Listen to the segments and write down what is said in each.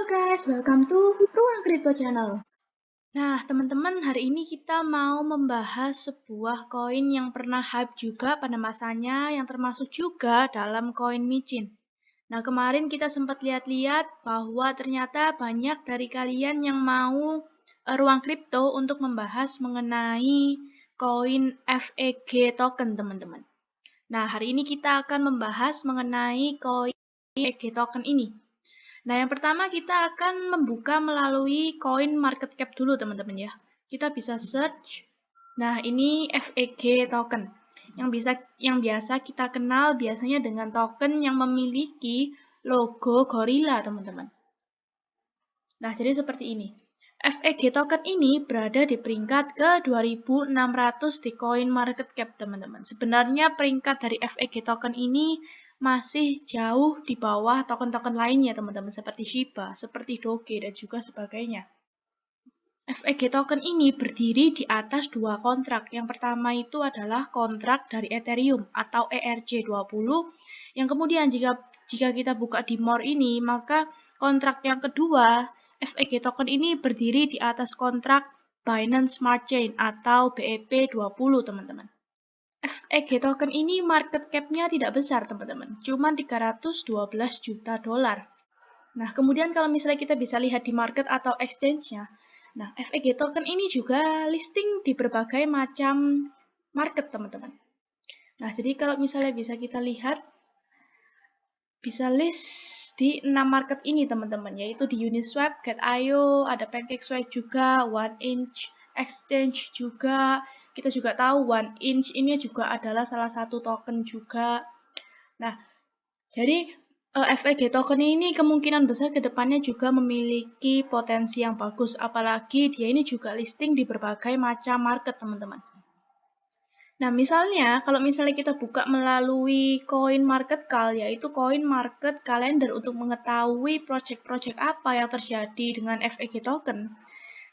guys, welcome to Ruang Crypto Channel. Nah, teman-teman, hari ini kita mau membahas sebuah koin yang pernah hype juga pada masanya, yang termasuk juga dalam koin micin. Nah, kemarin kita sempat lihat-lihat bahwa ternyata banyak dari kalian yang mau Ruang Kripto untuk membahas mengenai koin FEG token, teman-teman. Nah, hari ini kita akan membahas mengenai koin FEG token ini. Nah, yang pertama kita akan membuka melalui Coin Market Cap dulu, teman-teman ya. Kita bisa search. Nah, ini FEG token. Yang biasa kita kenal biasanya dengan token yang memiliki logo gorila, teman-teman. Nah, jadi seperti ini. FEG token ini berada di peringkat ke 2600 di Coin Market Cap, teman-teman. Sebenarnya peringkat dari FEG token ini masih jauh di bawah token-token lainnya, teman-teman, seperti Shiba, seperti Doge, dan juga sebagainya. FEG token ini berdiri di atas dua kontrak. Yang pertama itu adalah kontrak dari Ethereum atau ERC20, yang kemudian jika kita buka di more ini, maka kontrak yang kedua, FEG token ini berdiri di atas kontrak Binance Smart Chain atau BEP20, teman-teman. FEG token ini market cap-nya tidak besar, teman-teman. Cuma 312 juta dolar. Nah, kemudian kalau misalnya kita bisa lihat di market atau exchange-nya, nah, FEG token ini juga listing di berbagai macam market, teman-teman. Nah, jadi kalau misalnya bisa kita lihat, bisa list di 6 market ini, teman-teman, yaitu di Uniswap, Get.io, ada PancakeSwap juga, OneInch, Exchange juga. Kita juga tahu OneInch ini juga adalah salah satu token juga. Nah, jadi FEG token ini kemungkinan besar ke depannya juga memiliki potensi yang bagus, apalagi dia ini juga listing di berbagai macam market, teman-teman. Nah, misalnya, kalau misalnya kita buka melalui Coin Market Cal, yaitu Coin Market Calendar untuk mengetahui project-project apa yang terjadi dengan FEG token.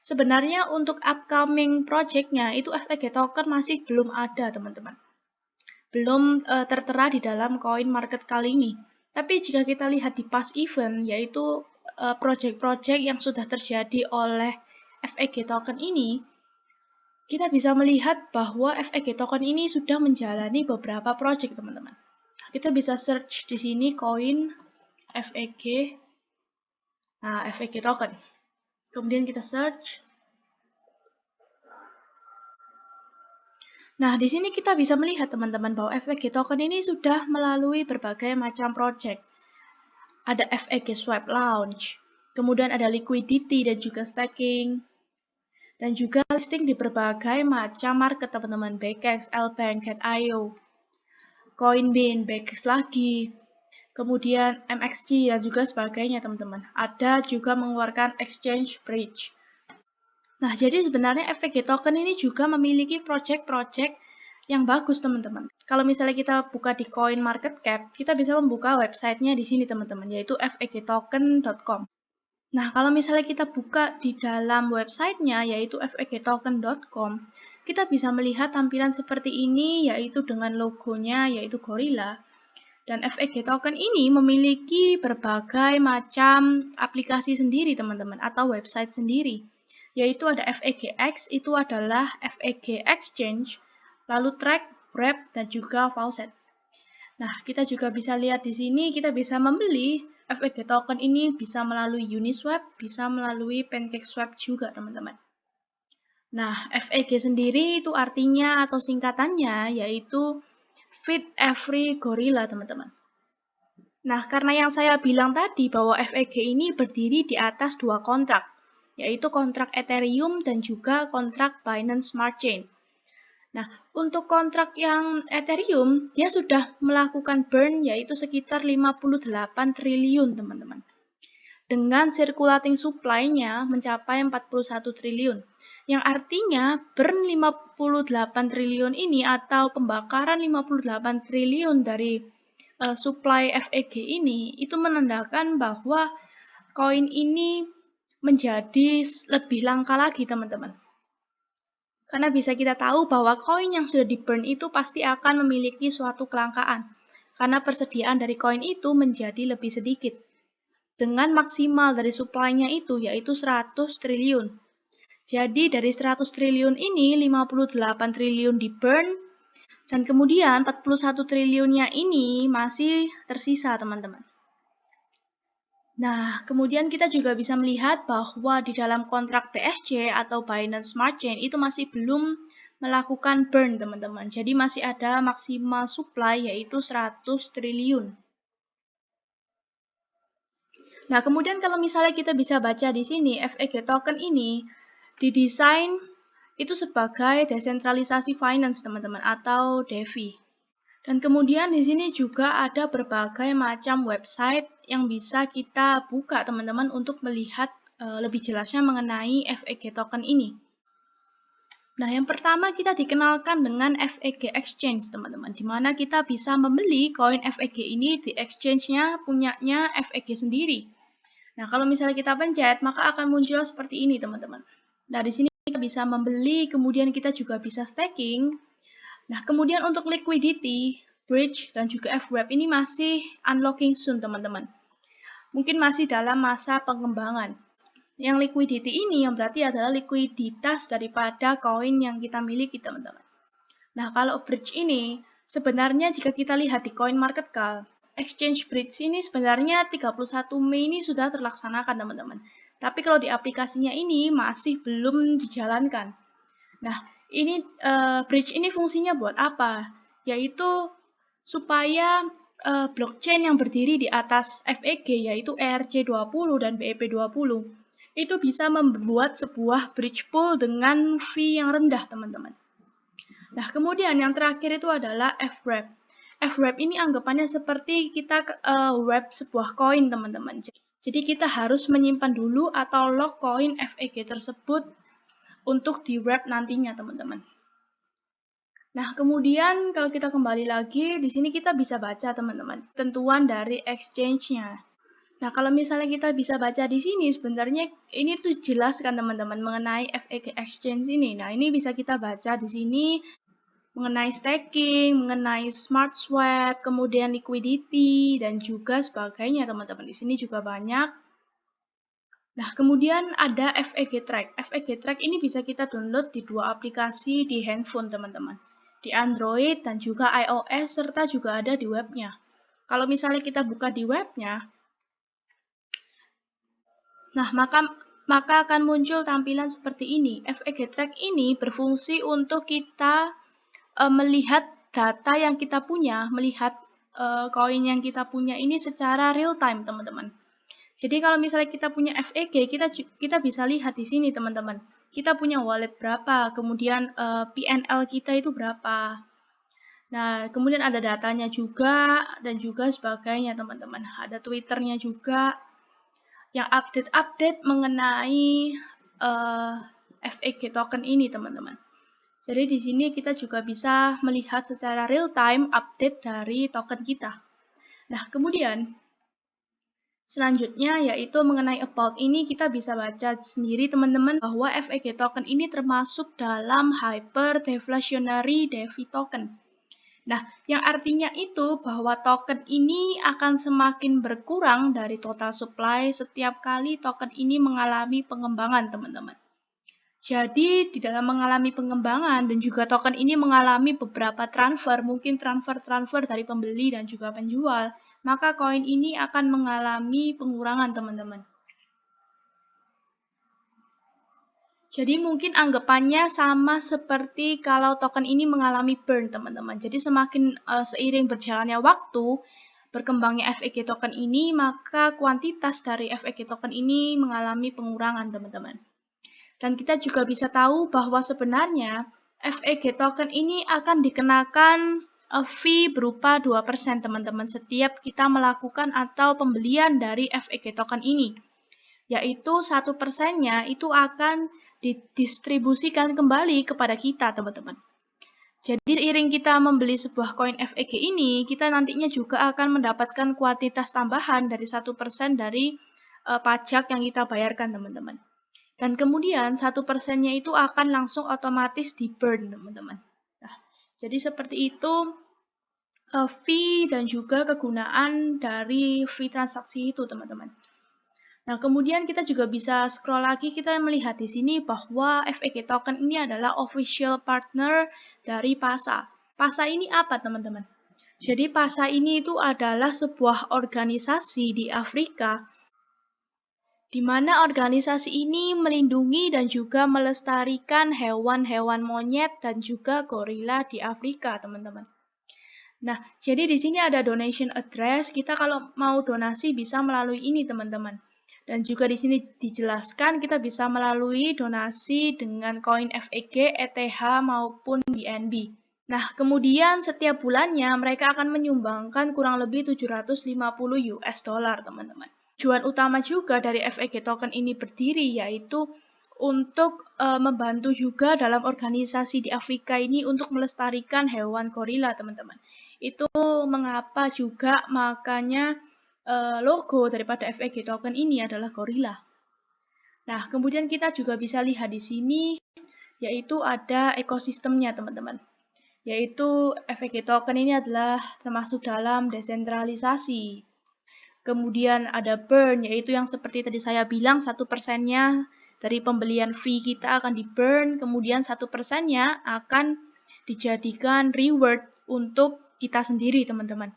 Sebenarnya untuk upcoming project-nya, itu FEG token masih belum ada, teman-teman. Belum tertera di dalam Coin Market Cal ini. Tapi jika kita lihat di past event, yaitu project-project yang sudah terjadi oleh FEG token ini, kita bisa melihat bahwa FEG token ini sudah menjalani beberapa project, teman-teman. Kita bisa search di sini koin FEG, nah FEG token. Kemudian kita search. Nah, di sini kita bisa melihat, teman-teman, bahwa FEG token ini sudah melalui berbagai macam project. Ada FEG Swap Launch, kemudian ada liquidity dan juga staking, dan juga listing di berbagai macam market, teman-teman, BKX, Lbank, Get.io, Coinbase, BKX lagi, kemudian MXG dan juga sebagainya, teman-teman. Ada juga mengeluarkan exchange bridge. Nah, jadi sebenarnya FEG token ini juga memiliki project-project yang bagus, teman-teman. Kalau misalnya kita buka di Coin Market Cap, kita bisa membuka websitenya di sini, teman-teman, yaitu fegtoken.com. Nah, kalau misalnya kita buka di dalam websitenya, yaitu fegtoken.com, kita bisa melihat tampilan seperti ini, yaitu dengan logonya, yaitu gorila. Dan FEG token ini memiliki berbagai macam aplikasi sendiri, teman-teman, atau website sendiri. Yaitu ada FEGX, itu adalah FEG Exchange, lalu Track, Wrap, dan juga Faucet. Nah, kita juga bisa lihat di sini, kita bisa membeli FEG token ini bisa melalui Uniswap, bisa melalui PancakeSwap juga, teman-teman. Nah, FEG sendiri itu artinya atau singkatannya yaitu Feed Every Gorilla, teman-teman. Nah, karena yang saya bilang tadi bahwa FEG ini berdiri di atas dua kontrak, yaitu kontrak Ethereum dan juga kontrak Binance Smart Chain. Nah, untuk kontrak yang Ethereum, dia sudah melakukan burn yaitu sekitar 58 triliun, teman-teman. Dengan circulating supply-nya mencapai 41 triliun. Yang artinya burn 58 triliun ini atau pembakaran 58 triliun dari supply FEG ini itu menandakan bahwa koin ini menjadi lebih langka lagi, teman-teman. Karena bisa kita tahu bahwa koin yang sudah di burn itu pasti akan memiliki suatu kelangkaan. Karena persediaan dari koin itu menjadi lebih sedikit. dengan maksimal dari supply-nya itu yaitu 100 triliun. Jadi dari 100 triliun ini 58 triliun di burn dan kemudian 41 triliunnya ini masih tersisa, teman-teman. Nah, kemudian kita juga bisa melihat bahwa di dalam kontrak BSC atau Binance Smart Chain itu masih belum melakukan burn, teman-teman. Jadi masih ada maksimal supply yaitu 100 triliun. Nah, kemudian kalau misalnya kita bisa baca di sini, FEG token ini didesain itu sebagai desentralisasi finance, teman-teman, atau DeFi. Dan kemudian di sini juga ada berbagai macam website yang bisa kita buka, teman-teman, untuk melihat lebih jelasnya mengenai FEG token ini. Nah, yang pertama kita dikenalkan dengan FEG Exchange, teman-teman, di mana kita bisa membeli koin FEG ini di exchange-nya punyanya FEG sendiri. Nah, kalau misalnya kita pencet, maka akan muncul seperti ini, teman-teman. Nah, di sini kita bisa membeli, kemudian kita juga bisa staking. Nah, kemudian untuk liquidity, bridge, dan juga FWAP ini masih unlocking soon, teman-teman. Mungkin masih dalam masa pengembangan. Yang liquidity ini yang berarti adalah likuiditas daripada koin yang kita miliki, teman-teman. Nah, kalau bridge ini, sebenarnya jika kita lihat di CoinMarketCap, exchange bridge ini sebenarnya 31 Mei ini sudah terlaksanakan, teman-teman. Tapi kalau di aplikasinya ini masih belum dijalankan. Nah, ini bridge ini fungsinya buat apa? Yaitu supaya blockchain yang berdiri di atas FEG yaitu ERC20 dan BEP20 itu bisa membuat sebuah bridge pool dengan fee yang rendah, teman-teman. Nah, kemudian yang terakhir itu adalah FWAP. FWAP ini anggapannya seperti kita wrap sebuah koin, teman-teman. Jadi kita harus menyimpan dulu atau lock koin FEG tersebut untuk di wrap nantinya, teman-teman. Nah, kemudian kalau kita kembali lagi, di sini kita bisa baca, teman-teman, tentuan dari exchange-nya. Nah, kalau misalnya kita bisa baca di sini, sebenarnya ini tuh jelas kan, teman-teman, mengenai FEG Exchange ini. Nah, ini bisa kita baca di sini mengenai staking, mengenai smart swap, kemudian liquidity, dan juga sebagainya, teman-teman. Di sini juga banyak. Nah, kemudian ada FEG Track. FEG Track ini bisa kita download di dua aplikasi di handphone, teman-teman. Di Android dan juga iOS, serta juga ada di webnya. Kalau misalnya kita buka di webnya, nah maka akan muncul tampilan seperti ini. FEG Track ini berfungsi untuk kita melihat data yang kita punya, melihat koin yang kita punya ini secara real time, teman-teman. Jadi kalau misalnya kita punya FEG, kita bisa lihat di sini, teman-teman. Kita punya wallet berapa, kemudian PNL kita itu berapa. Nah, kemudian ada datanya juga dan juga sebagainya, teman-teman. Ada Twitternya juga yang update-update mengenai FEG token ini, teman-teman. Jadi di sini kita juga bisa melihat secara real time update dari token kita. Nah, kemudian selanjutnya yaitu mengenai about ini kita bisa baca sendiri, teman-teman, bahwa FEG token ini termasuk dalam hyper deflationary DeFi token. Nah, yang artinya itu bahwa token ini akan semakin berkurang dari total supply setiap kali token ini mengalami pengembangan, teman-teman. Jadi, di dalam mengalami pengembangan dan juga token ini mengalami beberapa transfer, mungkin transfer dari pembeli dan juga penjual, maka koin ini akan mengalami pengurangan, teman-teman. Jadi mungkin anggapannya sama seperti kalau token ini mengalami burn, teman-teman. Jadi semakin seiring berjalannya waktu, berkembangnya FEG token ini, maka kuantitas dari FEG token ini mengalami pengurangan, teman-teman. Dan kita juga bisa tahu bahwa sebenarnya FEG token ini akan dikenakan fee berupa 2%, teman-teman, setiap kita melakukan atau pembelian dari FEG token ini. Yaitu 1%-nya itu akan didistribusikan kembali kepada kita, teman-teman. Jadi seiring kita membeli sebuah koin FEG ini, kita nantinya juga akan mendapatkan kuantitas tambahan dari 1% dari pajak yang kita bayarkan, teman-teman. Dan kemudian 1%-nya itu akan langsung otomatis di burn, teman-teman. Nah, jadi seperti itu fee dan juga kegunaan dari fee transaksi itu, teman-teman. Nah, kemudian kita juga bisa scroll lagi, kita melihat di sini bahwa FEG token ini adalah official partner dari PASA. PASA ini apa, teman-teman? Jadi PASA ini itu adalah sebuah organisasi di Afrika, di mana organisasi ini melindungi dan juga melestarikan hewan-hewan monyet dan juga gorila di Afrika, teman-teman. Nah, jadi di sini ada donation address. Kita kalau mau donasi bisa melalui ini, teman-teman. Dan juga di sini dijelaskan kita bisa melalui donasi dengan koin FEG, ETH maupun BNB. Nah, kemudian setiap bulannya mereka akan menyumbangkan kurang lebih 750 US dollar, teman-teman. Tujuan utama juga dari FEG token ini berdiri yaitu untuk membantu juga dalam organisasi di Afrika ini untuk melestarikan hewan gorila, teman-teman. Itu mengapa juga makanya logo daripada FEG token ini adalah gorila. Nah, kemudian kita juga bisa lihat di sini yaitu ada ekosistemnya, teman-teman. Yaitu FEG token ini adalah termasuk dalam desentralisasi. Kemudian ada burn, yaitu yang seperti tadi saya bilang 1%-nya dari pembelian fee kita akan di burn, kemudian 1%-nya akan dijadikan reward untuk kita sendiri, teman-teman.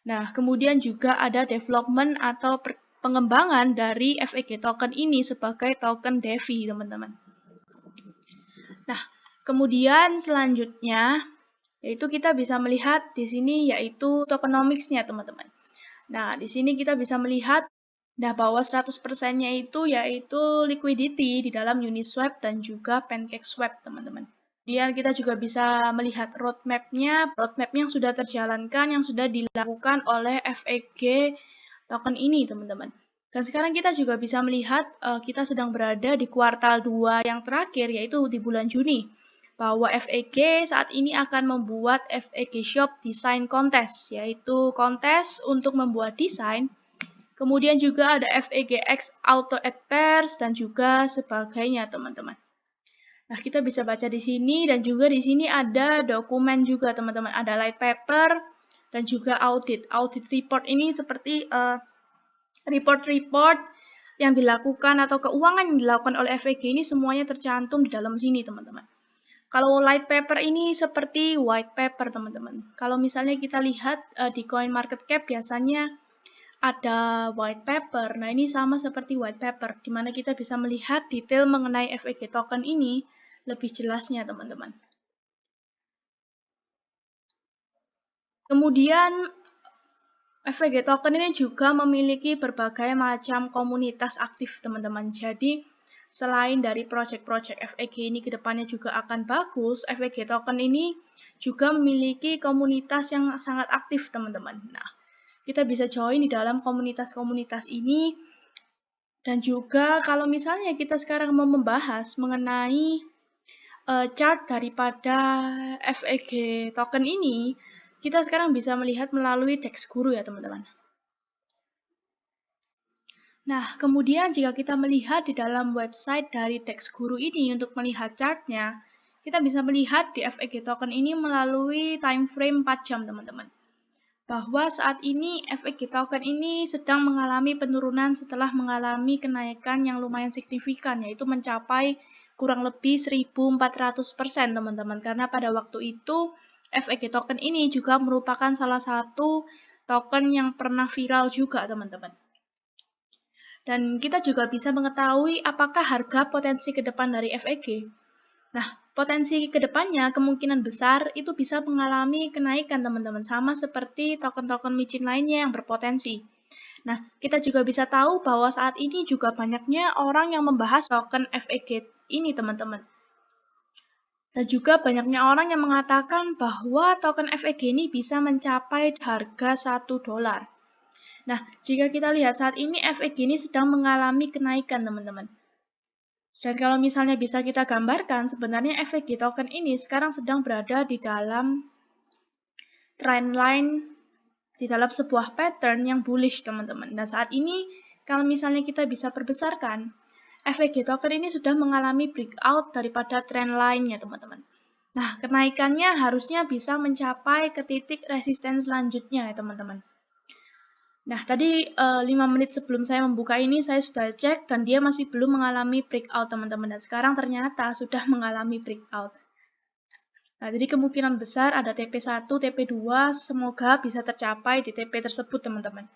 Nah, kemudian juga ada development atau pengembangan dari FEG token ini sebagai token DeFi, teman-teman. Nah, kemudian selanjutnya yaitu kita bisa melihat di sini yaitu tokenomics-nya, teman-teman. Nah, di sini kita bisa melihat bahwa 100%-nya itu yaitu liquidity di dalam Uniswap dan juga PancakeSwap, teman-teman. Kemudian kita juga bisa melihat roadmap-nya yang sudah terjalankan, yang sudah dilakukan oleh FEG token ini, teman-teman. Dan sekarang kita juga bisa melihat kita sedang berada di kuartal 2 yang terakhir, yaitu di bulan Juni. Bahwa FEG saat ini akan membuat FEG Shop Design Contest, yaitu kontes untuk membuat desain. Kemudian juga ada FEGX Auto Add Pairs dan juga sebagainya, teman-teman. Nah, kita bisa baca di sini dan juga di sini ada dokumen juga, teman-teman. Ada light paper dan juga audit. Audit report ini seperti report-report yang dilakukan atau keuangan yang dilakukan oleh FEG ini semuanya tercantum di dalam sini, teman-teman. Kalau light paper ini seperti white paper, teman-teman. Kalau misalnya kita lihat di CoinMarketCap biasanya ada white paper. Nah, ini sama seperti white paper, di mana kita bisa melihat detail mengenai FEG token ini lebih jelasnya, teman-teman. Kemudian, FEG token ini juga memiliki berbagai macam komunitas aktif, teman-teman. Jadi, selain dari project-project FEG ini kedepannya juga akan bagus, FEG token ini juga memiliki komunitas yang sangat aktif, teman-teman. Nah, kita bisa join di dalam komunitas-komunitas ini. Dan juga kalau misalnya kita sekarang mau membahas mengenai chart daripada FEG token ini, kita sekarang bisa melihat melalui DEX Guru ya, teman-teman. Nah, kemudian jika kita melihat di dalam website dari DEX Guru ini untuk melihat chartnya, kita bisa melihat di FEG token ini melalui time frame 4 jam, teman-teman. Bahwa saat ini FEG token ini sedang mengalami penurunan setelah mengalami kenaikan yang lumayan signifikan, yaitu mencapai kurang lebih 1.400%, teman-teman. Karena pada waktu itu FEG token ini juga merupakan salah satu token yang pernah viral juga, teman-teman. Dan kita juga bisa mengetahui apakah harga potensi ke depan dari FEG. Nah, potensi ke depannya kemungkinan besar itu bisa mengalami kenaikan, teman-teman, sama seperti token-token micin lainnya yang berpotensi. Nah, kita juga bisa tahu bahwa saat ini juga banyaknya orang yang membahas token FEG ini, teman-teman. Dan juga banyaknya orang yang mengatakan bahwa token FEG ini bisa mencapai harga $1. Nah, jika kita lihat saat ini FEG ini sedang mengalami kenaikan, teman-teman. Dan kalau misalnya bisa kita gambarkan, sebenarnya FEG token ini sekarang sedang berada di dalam trendline, di dalam sebuah pattern yang bullish, teman-teman. Nah, saat ini kalau misalnya kita bisa perbesarkan, FEG token ini sudah mengalami breakout daripada trendline-nya, teman-teman. Nah, kenaikannya harusnya bisa mencapai ke titik resisten selanjutnya ya, teman-teman. Nah, tadi 5 menit sebelum saya membuka ini saya sudah cek dan dia masih belum mengalami breakout, teman-teman. Dan sekarang ternyata sudah mengalami breakout. Nah, jadi kemungkinan besar ada TP1, TP2, semoga bisa tercapai di TP tersebut, teman-teman.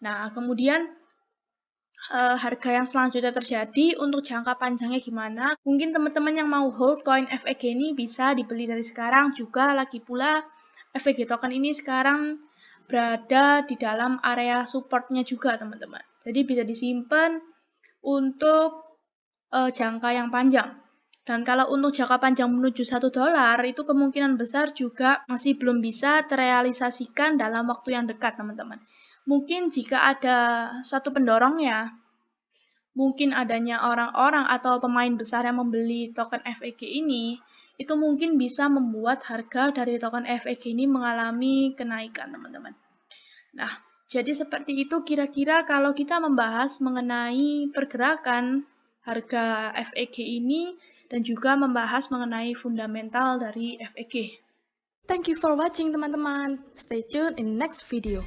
Nah, kemudian harga yang selanjutnya terjadi untuk jangka panjangnya gimana? Mungkin teman-teman yang mau hold koin FEG ini bisa dibeli dari sekarang juga. Lagi pula FEG token ini sekarang berada di dalam area supportnya juga, teman-teman. Jadi bisa disimpan untuk jangka yang panjang. Dan kalau untuk jangka panjang menuju $1 itu kemungkinan besar juga masih belum bisa terrealisasikan dalam waktu yang dekat, teman-teman. Mungkin jika ada satu pendorongnya, mungkin adanya orang-orang atau pemain besar yang membeli token FEG ini, itu mungkin bisa membuat harga dari token FEG ini mengalami kenaikan, teman-teman. Nah, jadi seperti itu kira-kira kalau kita membahas mengenai pergerakan harga FEG ini dan juga membahas mengenai fundamental dari FEG. Thank you for watching teman-teman. Stay tuned in next video.